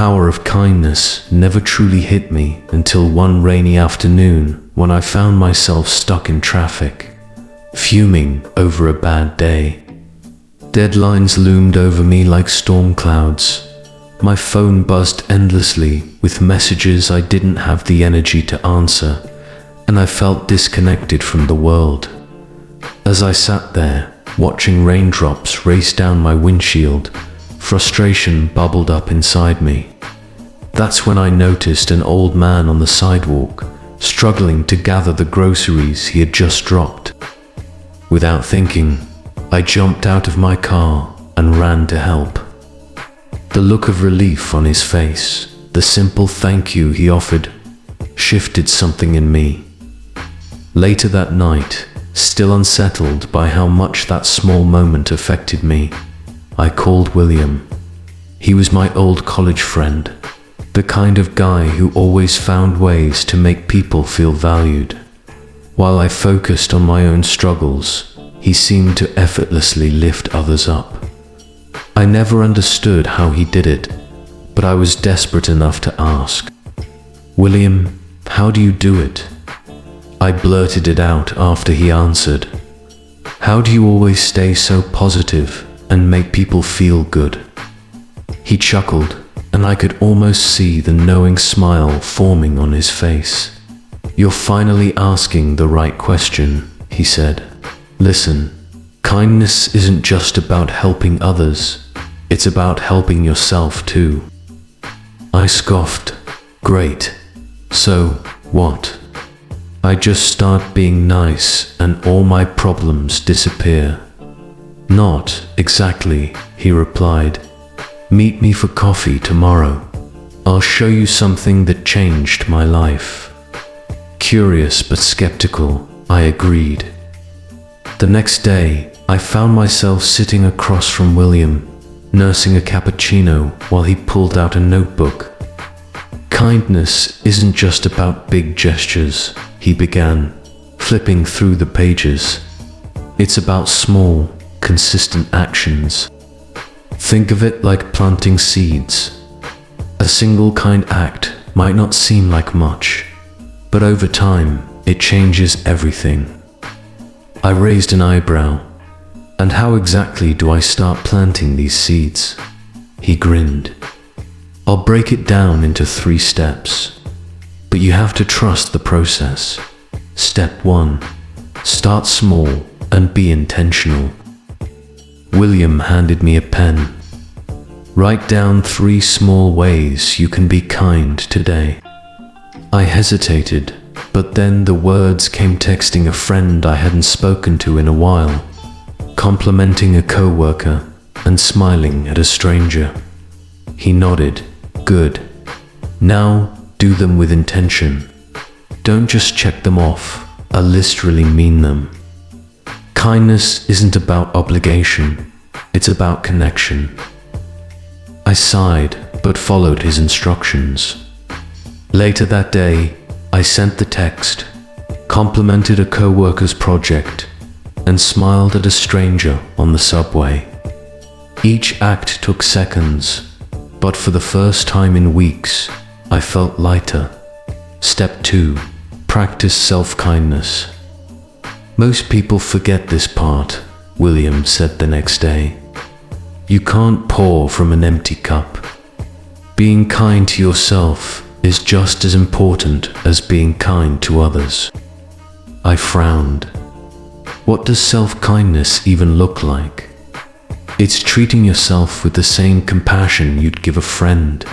power of kindness never truly hit me until one rainy afternoon when I found myself stuck in traffic, fuming over a bad day. Deadlines loomed over me like storm clouds. My phone buzzed endlessly with messages I didn't have the energy to answer, and I felt disconnected from the world. As I sat there, watching raindrops race down my windshield, frustration bubbled up inside me. That's when I noticed an old man on the sidewalk, struggling to gather the groceries he had just dropped. Without thinking, I jumped out of my car and ran to help. The look of relief on his face, the simple thank you he offered, shifted something in me. Later that night, still unsettled by how much that small moment affected me, I called William. He was my old college friend, the kind of guy who always found ways to make people feel valued. While I focused on my own struggles, he seemed to effortlessly lift others up. I never understood how he did it, but I was desperate enough to ask, "William, how do you do it?" I blurted it out after he answered, "How do you always stay so positive and make people feel good?" He chuckled, and I could almost see the knowing smile forming on his face. "You're finally asking the right question," he said. "Listen, kindness isn't just about helping others, it's about helping yourself too." I scoffed. "Great. So, what? I just start being nice and all my problems disappear?" "Not exactly," he replied. "Meet me for coffee tomorrow. I'll show you something that changed my life." Curious but skeptical, I agreed. The next day, I found myself sitting across from William, nursing a cappuccino while he pulled out a notebook. "Kindness isn't just about big gestures," he began, flipping through the pages. "It's about small, consistent actions. Think of it like planting seeds. A single kind act might not seem like much, but over time, it changes everything." I raised an eyebrow. "And how exactly do I start planting these seeds?" He grinned. "I'll break it down into 3 steps. But you have to trust the process. Step 1. Start small and be intentional." William handed me a pen. "Write down 3 small ways you can be kind today." I hesitated, but then the words came texting a friend I hadn't spoken to in a while, complimenting a coworker, and smiling at a stranger. He nodded. "Good. Now, do them with intention. Don't just check them off, I'll literally mean them. Kindness isn't about obligation, it's about connection." I sighed, but followed his instructions. Later that day, I sent the text, complimented a coworker's project, and smiled at a stranger on the subway. Each act took seconds, but for the first time in weeks, I felt lighter. Step 2. Practice self-kindness. "Most people forget this part," William said the next day. "You can't pour from an empty cup. Being kind to yourself is just as important as being kind to others." I frowned. What does self-kindness even look like? It's treating yourself with the same compassion you'd give a friend.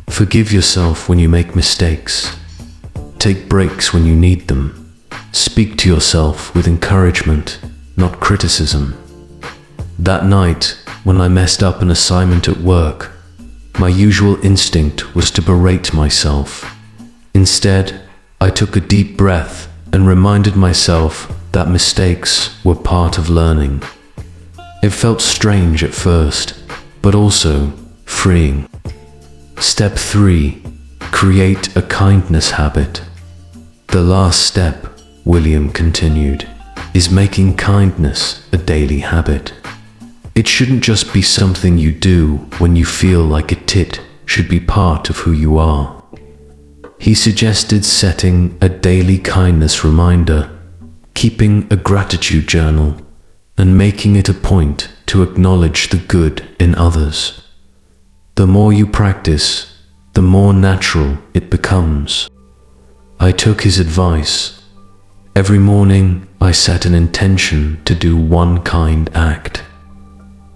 Forgive yourself when you make mistakes. Take breaks when you need them. Speak to yourself with encouragement, not criticism. That night, when I messed up an assignment at work, my usual instinct was to berate myself. Instead, I took a deep breath and reminded myself that mistakes were part of learning. It felt strange at first, but also freeing. Step 3. Create a kindness habit. The last step, William continued, is making kindness a daily habit. It shouldn't just be something you do when you feel like a tit should be part of who you are. He suggested setting a daily kindness reminder, keeping a gratitude journal, and making it a point to acknowledge the good in others. The more you practice, the more natural it becomes. I took his advice. Every morning, I set an intention to do one kind act.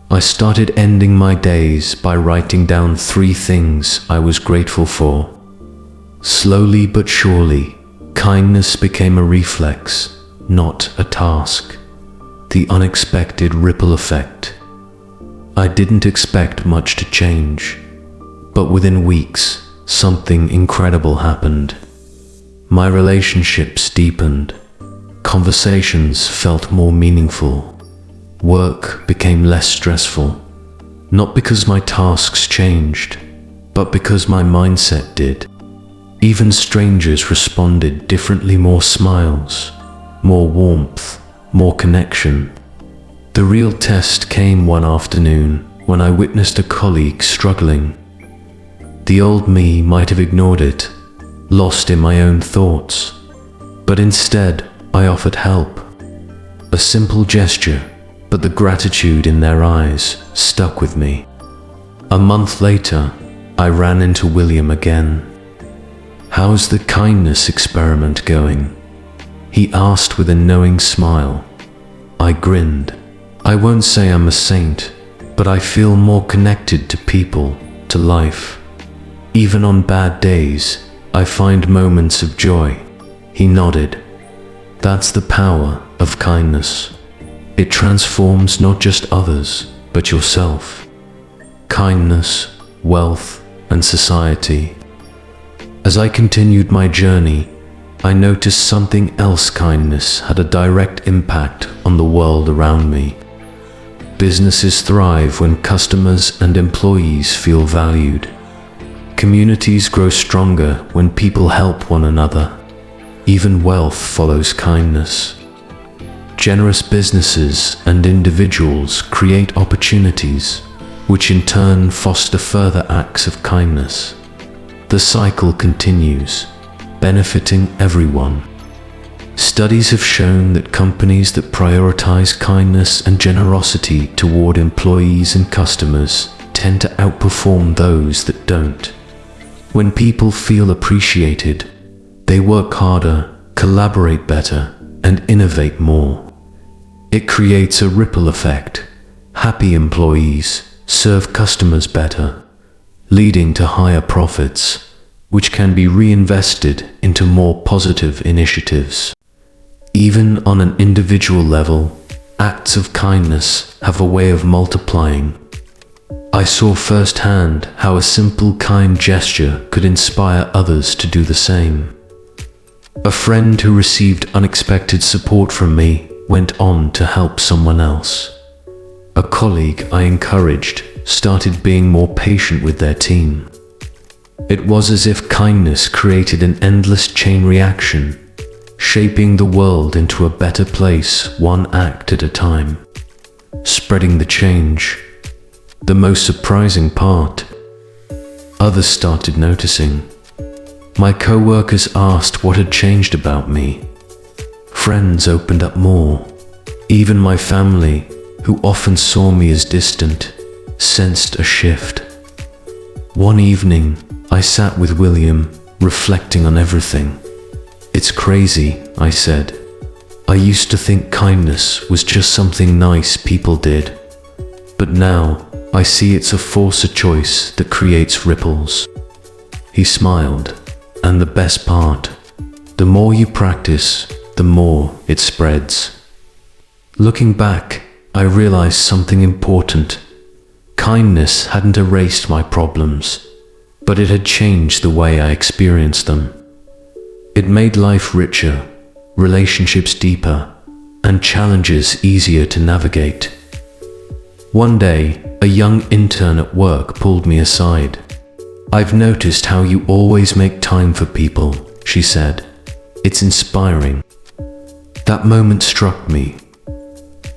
I started ending my days by writing down 3 things I was grateful for. Slowly but surely, kindness became a reflex, not a task. The unexpected ripple effect. I didn't expect much to change, but within weeks, something incredible happened. My relationships deepened. Conversations felt more meaningful. Work became less stressful. Not because my tasks changed, but because my mindset did. Even strangers responded differently, more smiles, more warmth, more connection. The real test came one afternoon when I witnessed a colleague struggling. The old me might have ignored it, lost in my own thoughts, but instead I offered help. A simple gesture, but the gratitude in their eyes stuck with me. A month later, I ran into William again. "How's the kindness experiment going?" he asked with a knowing smile. I grinned. I won't say I'm a saint, but I feel more connected to people, to life. Even on bad days, I find moments of joy. He nodded. That's the power of kindness. It transforms not just others, but yourself. Kindness, wealth, and society. As I continued my journey, I noticed something else. Kindness had a direct impact on the world around me. Businesses thrive when customers and employees feel valued. Communities grow stronger when people help one another. Even wealth follows kindness. Generous businesses and individuals create opportunities, which in turn foster further acts of kindness. The cycle continues, benefiting everyone. Studies have shown that companies that prioritize kindness and generosity toward employees and customers tend to outperform those that don't. When people feel appreciated, they work harder, collaborate better, and innovate more. It creates a ripple effect. Happy employees serve customers better, leading to higher profits, which can be reinvested into more positive initiatives. Even on an individual level, acts of kindness have a way of multiplying. I saw firsthand how a simple kind gesture could inspire others to do the same. A friend who received unexpected support from me went on to help someone else. A colleague I encouraged started being more patient with their team. It was as if kindness created an endless chain reaction, shaping the world into a better place, one act at a time. Spreading the change. The most surprising part, others started noticing. My co-workers asked what had changed about me. Friends opened up more. Even my family, who often saw me as distant, sensed a shift. One evening, I sat with William, reflecting on everything. "It's crazy," I said. "I used to think kindness was just something nice people did. But now, I see it's a force, a choice that creates ripples." He smiled. And the best part, the more you practice, the more it spreads. Looking back, I realized something important. Kindness hadn't erased my problems, but it had changed the way I experienced them. It made life richer, relationships deeper, and challenges easier to navigate. One day, a young intern at work pulled me aside. "I've noticed how you always make time for people," she said. "It's inspiring." That moment struck me.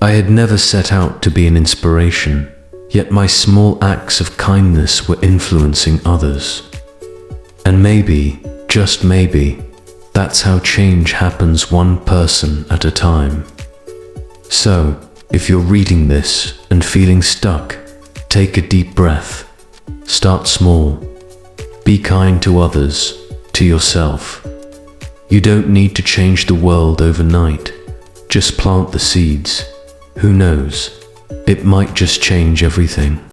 I had never set out to be an inspiration, Yet my small acts of kindness were influencing others. And maybe, just maybe, that's how change happens one person at a time. So, if you're reading this and feeling stuck, take a deep breath. Start small. Be kind to others, to yourself. You don't need to change the world overnight. Just plant the seeds. Who knows? It might just change everything.